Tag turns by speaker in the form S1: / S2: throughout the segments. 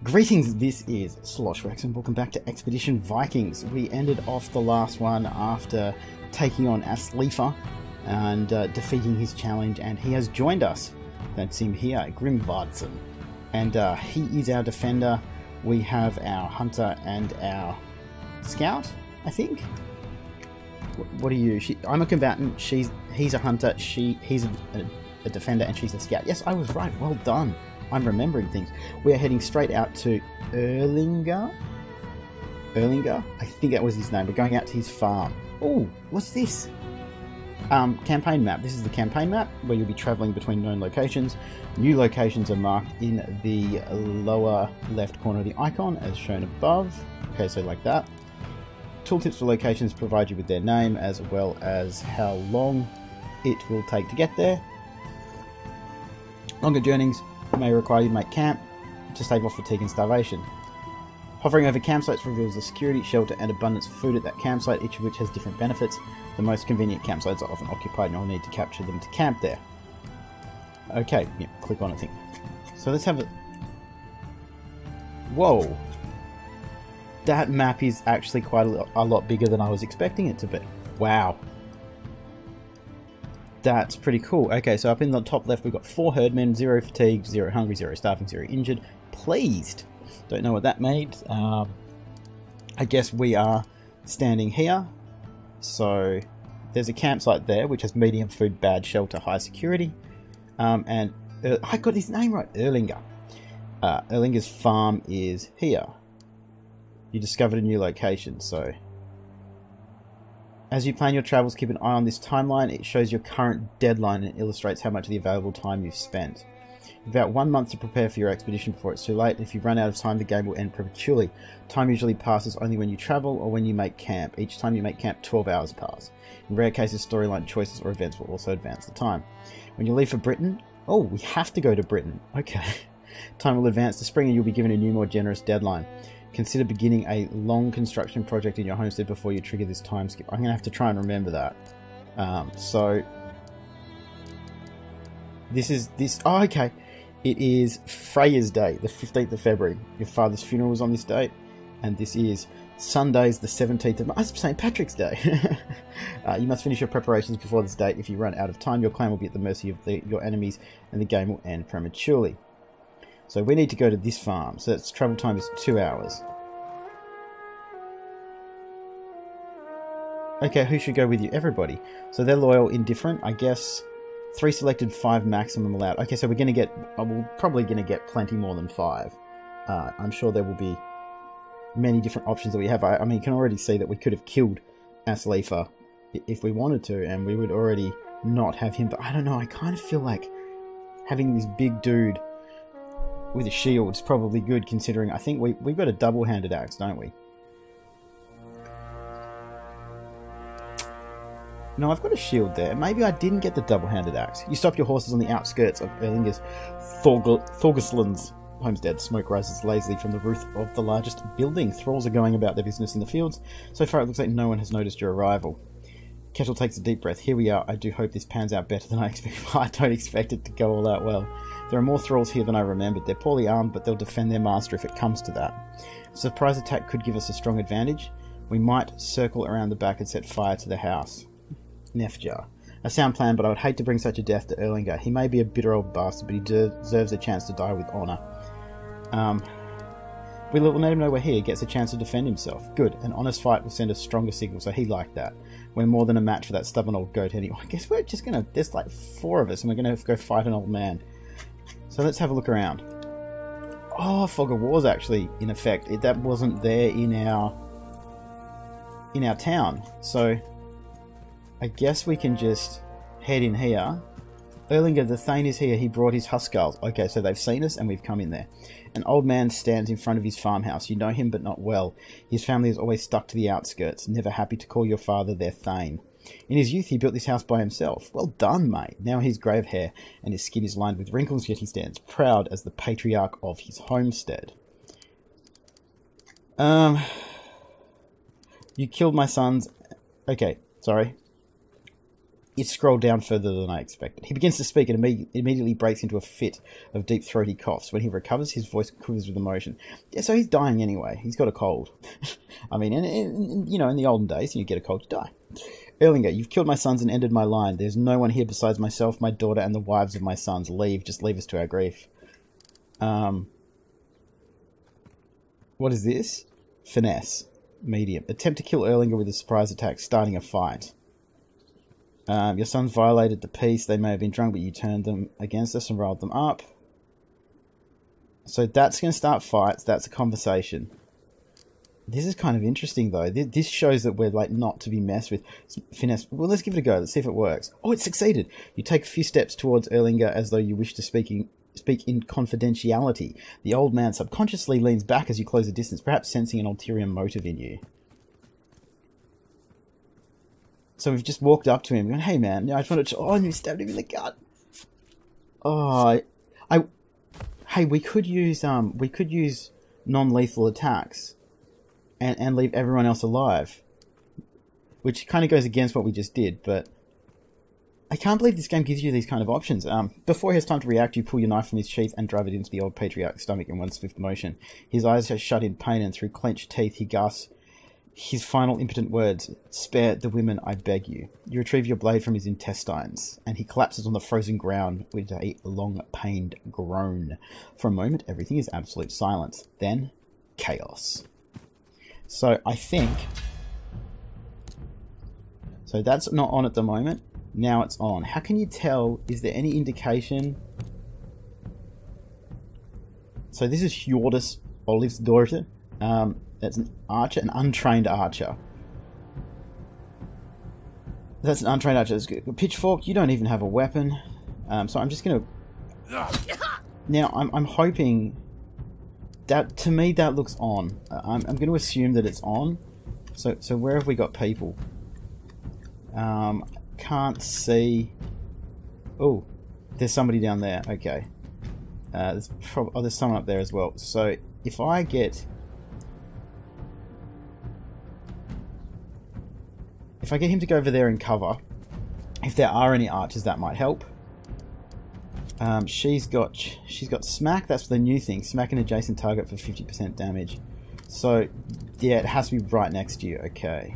S1: Greetings, this is Sloshrex and welcome back to Expedition Vikings. We ended off the last one after taking on Aslefa and defeating his challenge, and he has joined us. That's him here, Grimvardsen. And he is our defender. We have our hunter and our scout, I think. What are you? I'm a combatant, he's a hunter, he's a defender, and she's a scout. Yes, I was right, well done. I'm remembering things. We are heading straight out to Erlinga? I think that was his name. We're going out to his farm. Oh, what's this? Campaign map. This is the campaign map where you'll be travelling between known locations. New locations are marked in the lower left corner of the icon as shown above. Okay, so like that. Tooltips for locations provide you with their name as well as how long it will take to get there. Longer journeys may require you to make camp to stave off fatigue and starvation. Hovering over campsites reveals the security, shelter and abundance of food at that campsite, each of which has different benefits. The most convenient campsites are often occupied and you'll need to capture them to camp there. Okay, yeah, click on a thing. So let's have a... Whoa! That map is actually quite a lot bigger than I was expecting it to be. Wow. That's pretty cool. Okay, so up in the top left we've got 4 herdmen, 0 fatigue, 0 hungry, 0 starving, 0 injured. Pleased. Don't know what that means. I guess we are standing here. So there's a campsite there which has medium food, bad shelter, high security. And I got his name right, Erlinga. Erlinga's farm is here. You discovered a new location, so... As you plan your travels, keep an eye on this timeline. It shows your current deadline and illustrates how much of the available time you've spent. About 1 month to prepare for your expedition before it's too late. If you run out of time, the game will end prematurely. Time usually passes only when you travel or when you make camp. Each time you make camp, 12 hours pass. In rare cases, storyline choices or events will also advance the time. When you leave for Britain... Oh, we have to go to Britain. Okay. Time will advance to spring and you'll be given a new, more generous deadline. Consider beginning a long construction project in your homestead before you trigger this time skip. I'm going to have to try and remember that. Oh, okay. It is Freya's Day, the 15th of February. Your father's funeral was on this date. And this is Sunday's the 17th of March. It's St. Patrick's Day. You must finish your preparations before this date. If you run out of time, your clan will be at the mercy of your enemies and the game will end prematurely. So we need to go to this farm. So its travel time is 2 hours. Okay, who should go with you? Everybody. So they're loyal, indifferent. I guess 3 selected, 5 maximum allowed. Okay, so we're going to get... we're probably going to get plenty more than 5. I'm sure there will be many different options that we have. I mean, you can already see that we could have killed Aslefa if we wanted to, and we would already not have him. But I don't know, I kind of feel like having this big dude with a shield is probably good, considering I think we've got a double-handed axe, don't we? No, I've got a shield there. Maybe I didn't get the double-handed axe. You stop your horses on the outskirts of Erlinga's Thorgesland's homestead. Smoke rises lazily from the roof of the largest building. Thralls are going about their business in the fields. So far it looks like no one has noticed your arrival. Kettle takes a deep breath. Here we are. I do hope this pans out better than I expected. I don't expect it to go all that well. There are more thralls here than I remembered. They're poorly armed, but they'll defend their master if it comes to that. A surprise attack could give us a strong advantage. We might circle around the back and set fire to the house. Nefjar. A sound plan, but I would hate to bring such a death to Erlinga. He may be a bitter old bastard, but he deserves a chance to die with honour. We'll let him know we're here. He gets a chance to defend himself. Good. An honest fight will send a stronger signal, so he liked that. We're more than a match for that stubborn old goat anyway. I guess we're just gonna... There's like 4 of us, and we're gonna go fight an old man. So let's have a look around. Oh, Fog of War's actually in effect. That wasn't there in our town. So I guess we can just head in here. Erlinga the Thane is here. He brought his Huskarls. Okay, so they've seen us and we've come in there. An old man stands in front of his farmhouse. You know him, but not well. His family is always stuck to the outskirts, never happy to call your father their Thane. In his youth, he built this house by himself. Well done, mate. Now he's grey of hair, and his skin is lined with wrinkles, yet he stands proud as the patriarch of his homestead. You killed my sons. Okay, sorry. It scrolled down further than I expected. He begins to speak and immediately breaks into a fit of deep throaty coughs. When he recovers, his voice quivers with emotion. Yeah, so he's dying anyway. He's got a cold. I mean, in the olden days, you get a cold, you die. Erlinger, you've killed my sons and ended my line. There's no one here besides myself, my daughter, and the wives of my sons. Leave. Just leave us to our grief. What is this? Finesse. Medium. Attempt to kill Erlinger with a surprise attack, starting a fight. Your sons violated the peace. They may have been drunk, but you turned them against us and rolled them up. So that's going to start fights. That's a conversation. This is kind of interesting, though. This shows that we're like not to be messed with. Finesse. Well, let's give it a go. Let's see if it works. Oh, it succeeded. You take a few steps towards Erlinger as though you wish to speak in confidentiality. The old man subconsciously leans back as you close the distance, perhaps sensing an ulterior motive in you. So we've just walked up to him, going, "Hey, man, I just wanted to." Oh, and you stabbed him in the gut. Oh, hey, we could use non-lethal attacks, and leave everyone else alive, which kind of goes against what we just did. But I can't believe this game gives you these kind of options. Before he has time to react, you pull your knife from his sheath and drive it into the old patriarch's stomach in one swift motion. His eyes are shut in pain, and through clenched teeth, he gasps his final impotent words, "Spare the women, I beg you." You retrieve your blade from his intestines, and he collapses on the frozen ground with a long, pained groan. For a moment, everything is absolute silence. Then, chaos. So, I think... So that's not on at the moment. Now it's on. How can you tell? Is there any indication? So this is Hjordis, Oliv's daughter. That's an archer, an untrained archer. That's an untrained archer. That's good. Pitchfork, you don't even have a weapon. So I'm just going to... Now, I'm hoping... that to me, that looks on. I'm going to assume that it's on. So where have we got people? Can't see... Oh, there's somebody down there. Okay. There's someone up there as well. So if I get... If I get him to go over there and cover, if there are any archers, that might help. She's got smack. That's the new thing. Smack an adjacent target for 50% damage. So yeah, it has to be right next to you. Okay.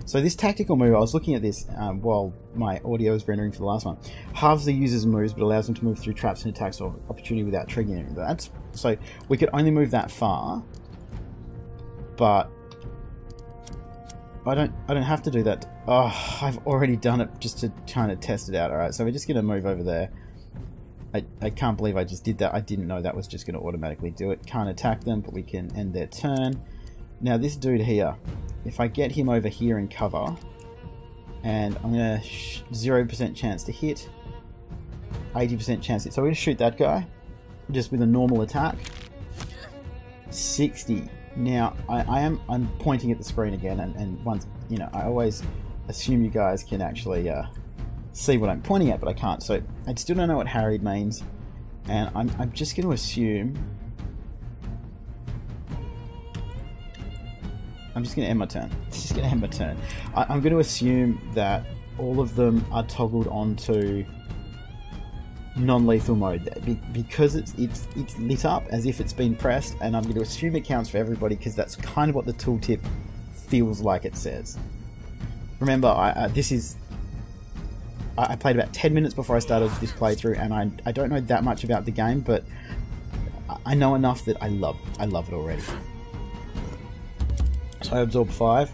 S1: So this tactical move, I was looking at this while my audio was rendering for the last one. Halves the user's moves, but allows them to move through traps and attacks of opportunity without triggering that. So we could only move that far, but I don't have to do that. Oh, I've already done it just to kind of test it out. Alright, so we're just going to move over there. I can't believe I just did that. I didn't know that was just going to automatically do it. Can't attack them, but we can end their turn. Now this dude here, if I get him over here in cover, and I'm going to 0% chance to hit, 80% chance to hit. So we're going to shoot that guy, just with a normal attack. 60. Now, I'm pointing at the screen again, and once, you know, I always assume you guys can actually see what I'm pointing at, but I can't. So I still don't know what harried means, and I'm just going to assume... I'm just going to end my turn. Just going to end my turn. I'm going to assume that all of them are toggled onto non-lethal mode because it's lit up as if it's been pressed, and I'm going to assume it counts for everybody because that's kind of what the tooltip feels like it says. Remember, I played about 10 minutes before I started this playthrough, and I don't know that much about the game, but I know enough that I love it already. So I absorb 5.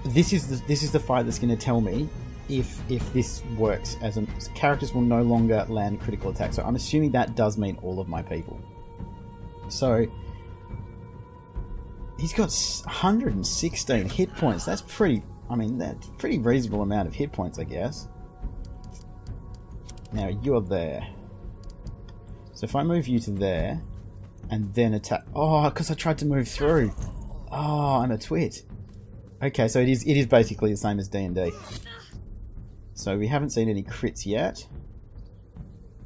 S1: This is the fight that's going to tell me if this works. As characters will no longer land critical attacks. So I'm assuming that does mean all of my people. So he's got 116 hit points. That's pretty. I mean, that's a pretty reasonable amount of hit points, I guess. Now you're there. So if I move you to there, and then attack. Oh, because I tried to move through. Oh, I'm a twit. Okay, so it is basically the same as D&D. So we haven't seen any crits yet.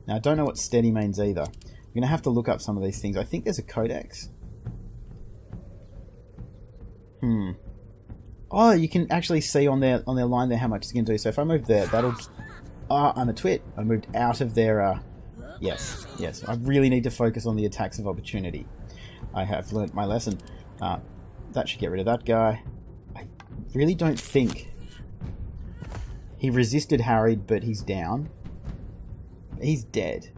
S1: Now I don't know what steady means either. I'm going to have to look up some of these things. I think there's a codex. Oh, you can actually see on their line there how much it's going to do. So if I move there, that'll... Oh, I'm a twit. I moved out of their... Yes. I really need to focus on the attacks of opportunity. I have learnt my lesson. That should get rid of that guy. I really don't think... He resisted harried, but he's down. He's dead.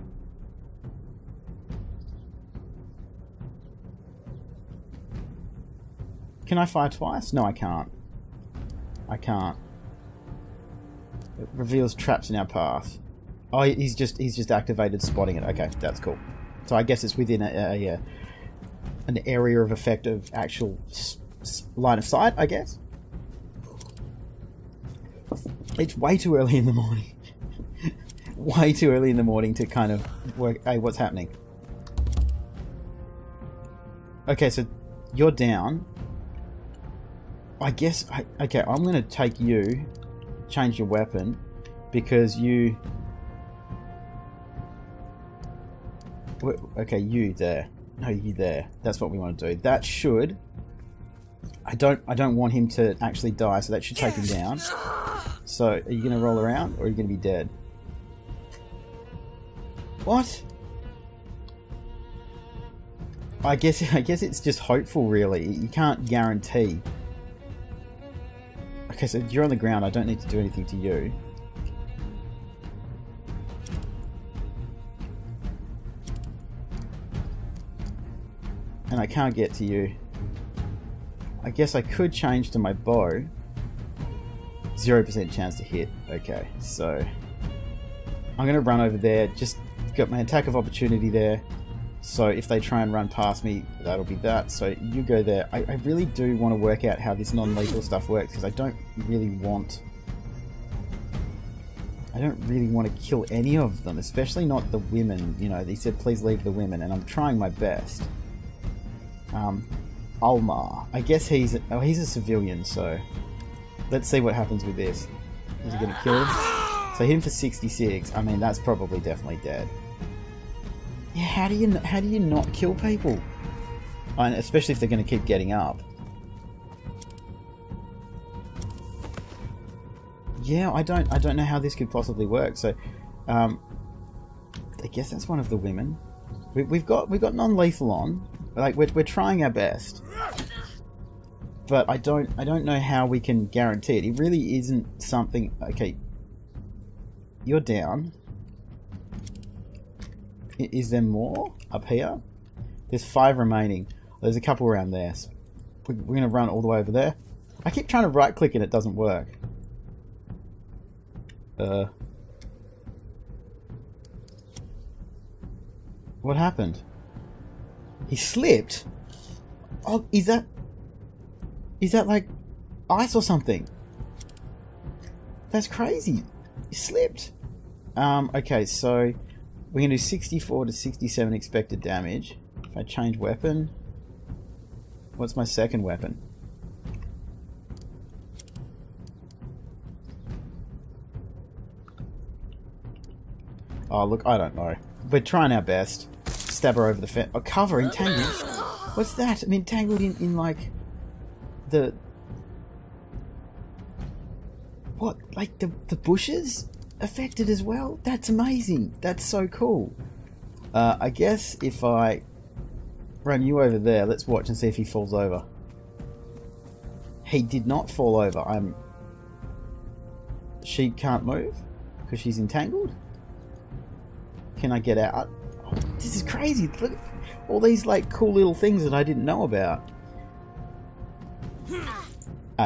S1: Can I fire twice? No, I can't. I can't. It reveals traps in our path. Oh, he's just activated spotting it. Okay, that's cool. So I guess it's within an area of effect of actual line of sight, I guess. It's way too early in the morning. Way too early in the morning to kind of work. Hey, what's happening? Okay, so you're down. I guess... Okay, I'm going to take you, change your weapon, because you... Okay, you there. No, you there. That's what we want to do. That should... I don't want him to actually die, so that should take him down. So, are you going to roll around, or are you going to be dead? What? I guess it's just hopeful, really. You can't guarantee. Okay, so you're on the ground. I don't need to do anything to you. And I can't get to you. I guess I could change to my bow. 0% chance to hit. Okay, so I'm going to run over there. Just got my attack of opportunity there. So if they try and run past me, that'll be that. So you go there. I really do want to work out how this non-lethal stuff works, because I don't really want to kill any of them, especially not the women. You know, they said please leave the women, and I'm trying my best. Ulmar. I guess he's a civilian, so let's see what happens with this. Is he going to kill him? So hit him for 66. I mean, that's probably definitely dead. Yeah, how do you not kill people? And especially if they're going to keep getting up. Yeah, I don't know how this could possibly work. So, I guess that's one of the women. We've got non-lethal on. Like we're trying our best, but I don't know how we can guarantee it. It really isn't something. Okay, you're down. Is there more up here? There's 5 remaining. There's a couple around there. So we're going to run all the way over there. I keep trying to right click and it doesn't work. What happened? He slipped? Oh, is that like ice or something? That's crazy. He slipped. Okay, so we're going to do 64 to 67 expected damage. If I change weapon, what's my second weapon? Oh, look, I don't know. We're trying our best. Stab her over the fence. Oh, cover, entangled. What's that? I'm entangled in like the... What? Like the bushes affected as well? That's amazing. That's so cool. I guess if I run you over there, let's watch and see if he falls over. He did not fall over. She can't move because she's entangled. Can I get out? Oh, this is crazy. Look at all these like cool little things that I didn't know about.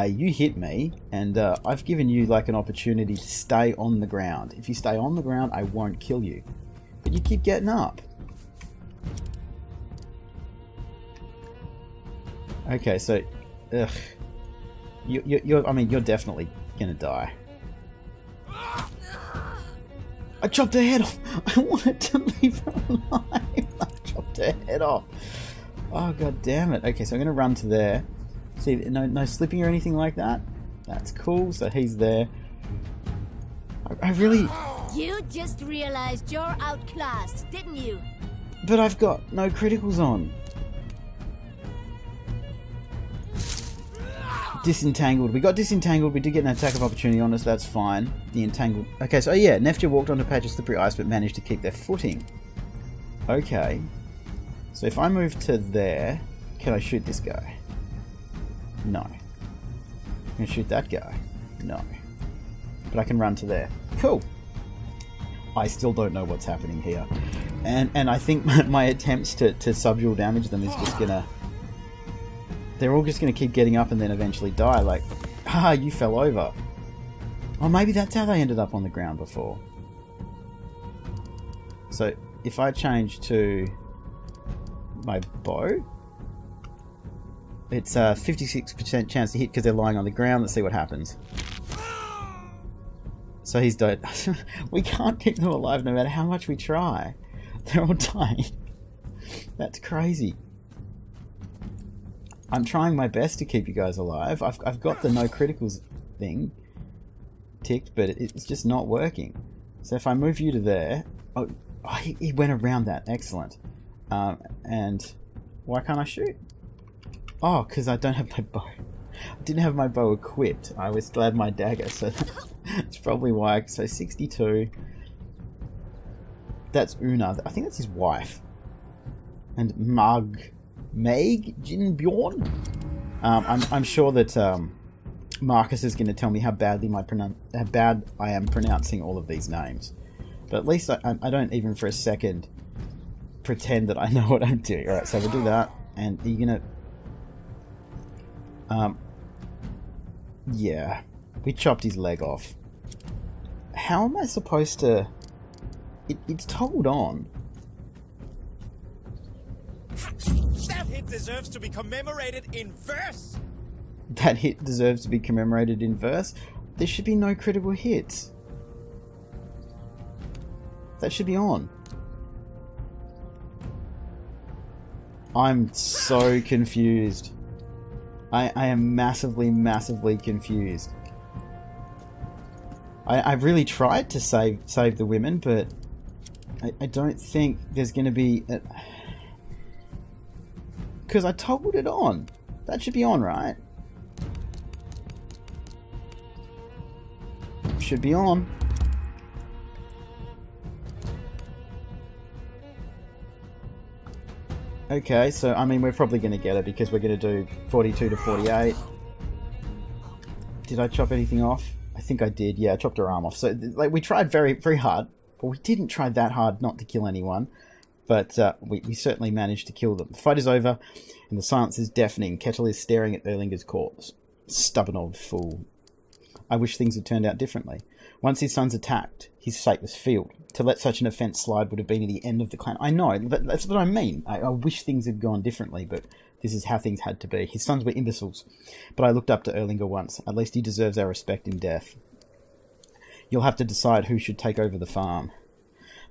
S1: You hit me, and I've given you like an opportunity to stay on the ground. If you stay on the ground, I won't kill you. But you keep getting up. Okay, so, ugh. You're definitely gonna die. I chopped her head off. I wanted to leave her alive. I chopped her head off. Oh, god damn it. Okay, so I'm gonna run to there. See, no slipping or anything like that. That's cool. So he's there. I really...
S2: You just realized you're outclassed, didn't you?
S1: But I've got no criticals on. Disentangled. We got disentangled. We did get an attack of opportunity on us. That's fine. The entangled. Okay, so yeah, Neftja walked onto a patch of slippery ice but managed to keep their footing. Okay. So if I move to there, can I shoot this guy? No. Can I shoot that guy? No. But I can run to there. Cool. I still don't know what's happening here. And I think my attempts to subdual damage them is just gonna... They're all just gonna keep getting up and then eventually die. Like, haha, you fell over. Oh, maybe that's how they ended up on the ground before. So, if I change to my bow, it's a 56% chance to hit because they're lying on the ground. Let's see what happens. So he's dead. We can't keep them alive no matter how much we try. They're all dying. That's crazy. I'm trying my best to keep you guys alive. I've got the no criticals thing ticked, but it's just not working. So if I move you to there... Oh, he went around that. Excellent. And why can't I shoot? Oh, because I don't have my bow. I didn't have my bow equipped. I was still had my dagger, so that's probably why. So 62. That's Una. I think that's his wife. And Meg Jinbjorn. I'm sure that Marcus is going to tell me how bad I am pronouncing all of these names. But at least I don't even for a second pretend that I know what I'm doing. Alright, so we'll do that. And are you going to... yeah. We chopped his leg off. How am I supposed to... It's toggled on.
S3: That hit deserves to be commemorated in verse!
S1: That hit deserves to be commemorated in verse? There should be no critical hits. That should be on. I'm so confused. I am massively confused. I've really tried to save the women, but I don't think there's going to be... Because I toggled it on. That should be on, right? Should be on. Okay, so I mean we're probably going to get it because we're going to do 42 to 48. Did I chop anything off? I think I did. Yeah, I chopped her arm off. So like we tried very hard, but we didn't try that hard not to kill anyone. But we certainly managed to kill them. The fight is over, and the silence is deafening. Kettle is staring at Erlinger's corpse. Stubborn old fool. I wish things had turned out differently. Once his sons attacked, his fate was sealed. To let such an offence slide would have been the end of the clan. I know, that's what I mean. I wish things had gone differently, but this is how things had to be. His sons were imbeciles, but I looked up to Erlinger once. At least he deserves our respect in death. You'll have to decide who should take over the farm.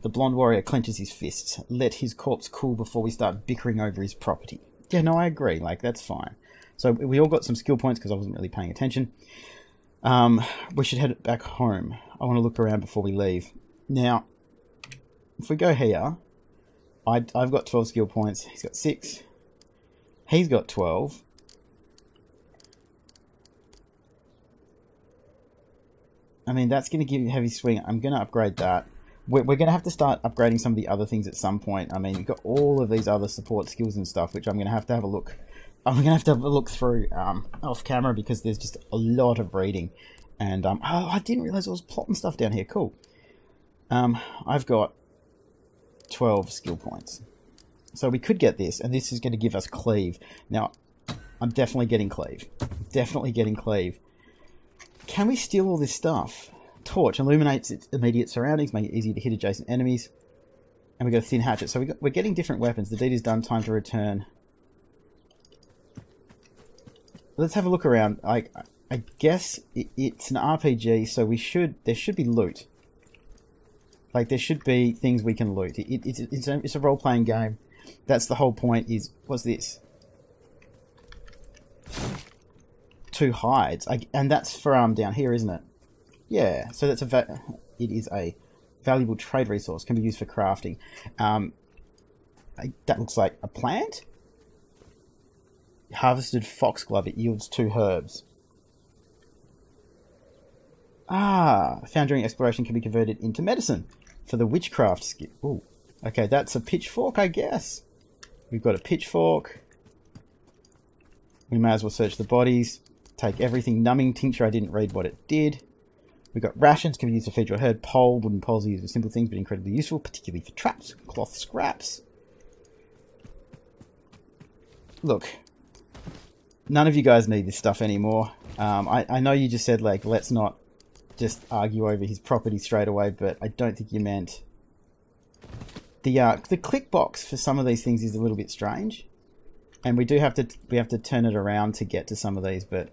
S1: The blonde warrior clenches his fists. Let his corpse cool before we start bickering over his property. Yeah, no, I agree. Like, that's fine. So we all got some skill points because I wasn't really paying attention. We should head back home. I want to look around before we leave. Now, if we go here, I've got 12 skill points. He's got 6. He's got 12. I mean, that's going to give you a heavy swing. I'm going to upgrade that. We're going to have to start upgrading some of the other things at some point. I mean, we've got all of these other support skills and stuff, which I'm going to have a look. I'm going to have a look through off camera because there's just a lot of reading. And oh, I didn't realize I was plotting stuff down here. Cool. I've got 12 skill points. So we could get this, and this is going to give us cleave. Now, I'm definitely getting cleave. Definitely getting cleave. Can we steal all this stuff? Torch illuminates its immediate surroundings, make it easy to hit adjacent enemies. And we got a thin hatchet. So we're getting different weapons. The deed is done. Time to return. Let's have a look around. I guess it's an RPG, so there should be loot. Like, there should be things we can loot. It's a role-playing game. That's the whole point is... What's this? 2 hides. And that's for down here, isn't it? Yeah, so that's it is a valuable trade resource. Can be used for crafting. That looks like a plant. Harvested foxglove. It yields 2 herbs. Found during exploration can be converted into medicine for the witchcraft skill. Ooh, okay, that's a pitchfork, I guess. We've got a pitchfork. We may as well search the bodies. Take everything. Numbing tincture, I didn't read what it did. We've got rations, can be used to feed your herd. Pole, wooden poles are used for simple things, but incredibly useful, particularly for traps. Cloth scraps. Look, none of you guys need this stuff anymore. I know you just said, like, let's not just argue over his property straight away, but I don't think you meant... The click box for some of these things is a little bit strange. And we have to turn it around to get to some of these, but...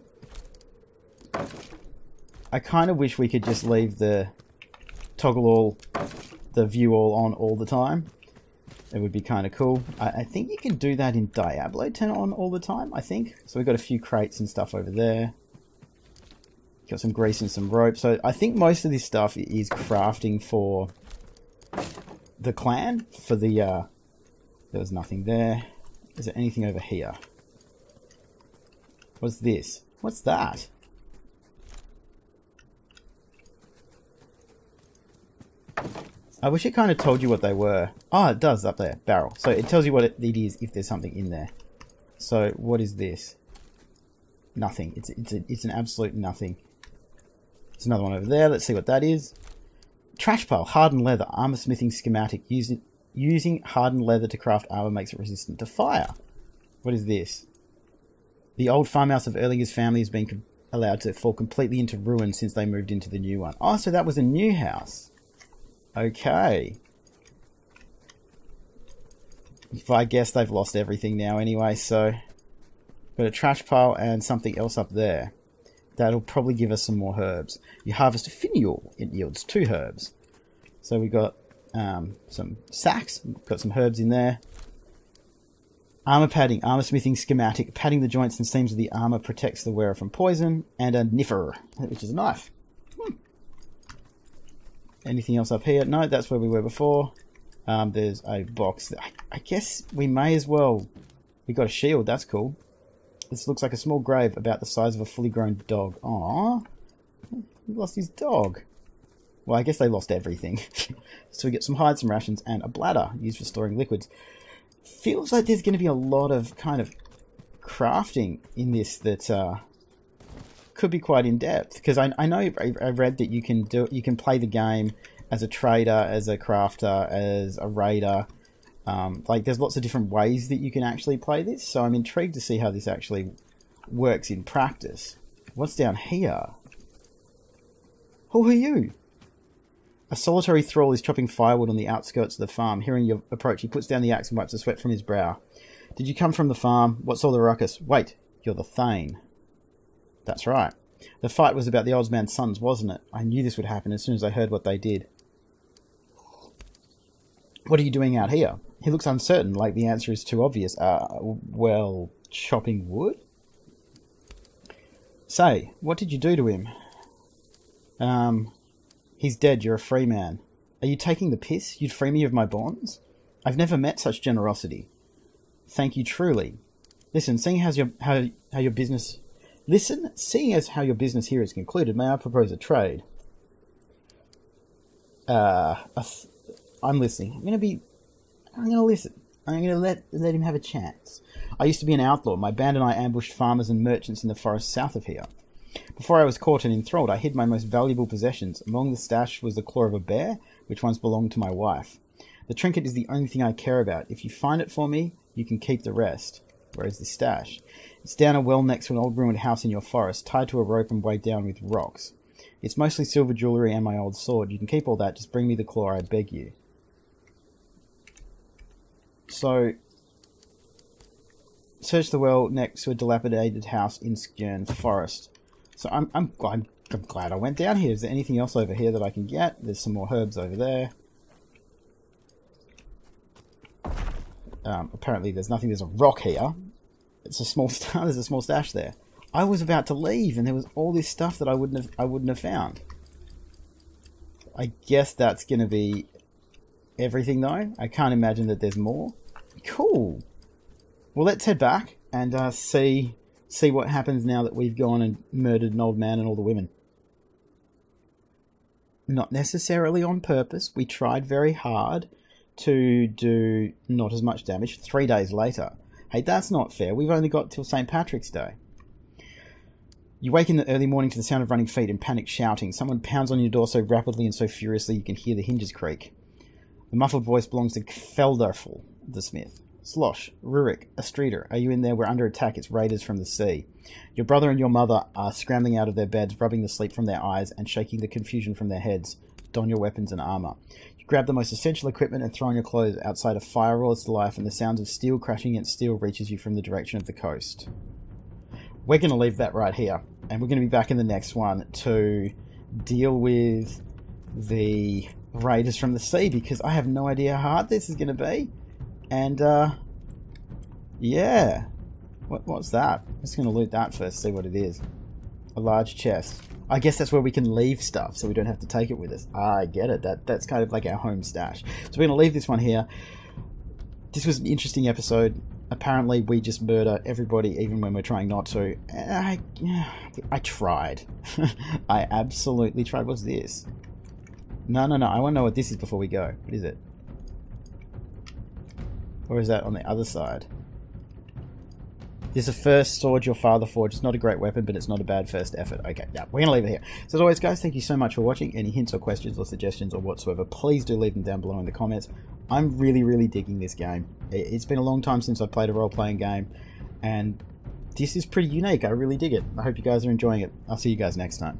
S1: I kind of wish we could just leave the view all on all the time. It would be kind of cool. I think you can do that in Diablo, turn it on all the time, I think. So we've got a few crates and stuff over there. Got some grease and some rope. So I think most of this stuff is crafting for the clan. For the, there was nothing there. Is there anything over here? What's this? What's that? I wish it kind of told you what they were. Oh, it does up there. Barrel. So it tells you what it is if there's something in there. So what is this? Nothing. It's an absolute nothing. There's another one over there. Let's see what that is. Trash pile. Hardened leather. Armor smithing schematic. Using hardened leather to craft armor makes it resistant to fire. What is this? The old farmhouse of Erlinger's family has been allowed to fall completely into ruin since they moved into the new one. Oh, so that was a new house. Okay. I guess they've lost everything now anyway, so... Got a trash pile and something else up there. That'll probably give us some more herbs. You harvest a finial, it yields 2 herbs. So we got some sacks, got some herbs in there. Armor padding, armor smithing schematic. Padding the joints and seams of the armor protects the wearer from poison. And a niffer, which is a knife. Anything else up here? No, that's where we were before. There's a box. I guess we may as well... We got a shield, that's cool. This looks like a small grave about the size of a fully grown dog. Aww. He lost his dog. Well, I guess they lost everything. So we get some hides, some rations, and a bladder used for storing liquids. Feels like there's going to be a lot of kind of crafting in this that could be quite in depth. Because I know I read that you can play the game as a trader, as a crafter, as a raider. Like there's lots of different ways that you can actually play this. So I'm intrigued to see how this actually works in practice. What's down here? Who are you? A solitary thrall is chopping firewood on the outskirts of the farm. Hearing your approach, he puts down the axe and wipes the sweat from his brow. Did you come from the farm? What's all the ruckus? Wait, you're the Thane. That's right. The fight was about the old man's sons, wasn't it? I knew this would happen as soon as I heard what they did. What are you doing out here? He looks uncertain, like the answer is too obvious. Well, chopping wood? Say, what did you do to him? He's dead, you're a free man. Are you taking the piss? You'd free me of my bonds? I've never met such generosity. Thank you truly. Listen, seeing as how your business... Listen, seeing as how your business here is concluded, may I propose a trade? I'm listening. I'm gonna listen. I'm gonna let him have a chance. I used to be an outlaw. My band and I ambushed farmers and merchants in the forest south of here. Before I was caught and enthralled, I hid my most valuable possessions. Among the stash was the claw of a bear, which once belonged to my wife. The trinket is the only thing I care about. If you find it for me, you can keep the rest. Where is the stash? It's down a well next to an old ruined house in your forest, tied to a rope and weighed down with rocks. It's mostly silver jewellery and my old sword. You can keep all that, just bring me the claw, I beg you. So, search the well next to a dilapidated house in Skjern Forest. So I'm glad I went down here. Is there anything else over here that I can get? There's some more herbs over there. Apparently there's nothing. There's a rock here. It's a small there's a small stash there. I was about to leave and there was all this stuff that I wouldn't have found. I guess that's going to be everything though. I can't imagine that there's more. Cool. Well, let's head back and see what happens now that we've gone and murdered an old man and all the women. not necessarily on purpose. We tried very hard to do not as much damage 3 days later. Hey, that's not fair. We've only got till St. Patrick's Day. You wake in the early morning to the sound of running feet and panicked shouting. Someone pounds on your door so rapidly and so furiously you can hear the hinges creak. The muffled voice belongs to Felderful, the smith. Slosh, Rurik, Astrida, are you in there? We're under attack. It's raiders from the sea. Your brother and your mother are scrambling out of their beds, rubbing the sleep from their eyes and shaking the confusion from their heads. Don your weapons and armour. You grab the most essential equipment and throw on your clothes. Outside, a fire roars to life and the sounds of steel crashing against steel reaches you from the direction of the coast. We're going to leave that right here, and we're going to be back in the next one to deal with the raiders from the sea, because I have no idea how hard this is going to be. And, yeah. What's that? I'm just going to loot that first, see what it is. A large chest. I guess that's where we can leave stuff, so we don't have to take it with us. I get it. That's kind of like our home stash. So we're going to leave this one here. This was an interesting episode. Apparently, we just murder everybody, even when we're trying not to. I tried. I absolutely tried. What's this? No. I want to know what this is before we go. What is it? Or is that on the other side? This is a first sword your father forged. It's not a great weapon, but it's not a bad first effort. Okay, yeah, we're going to leave it here. So as always, guys, thank you so much for watching. Any hints or questions or suggestions or whatsoever, please do leave them down below in the comments. I'm really, really digging this game. It's been a long time since I've played a role-playing game, and this is pretty unique. I really dig it. I hope you guys are enjoying it. I'll see you guys next time.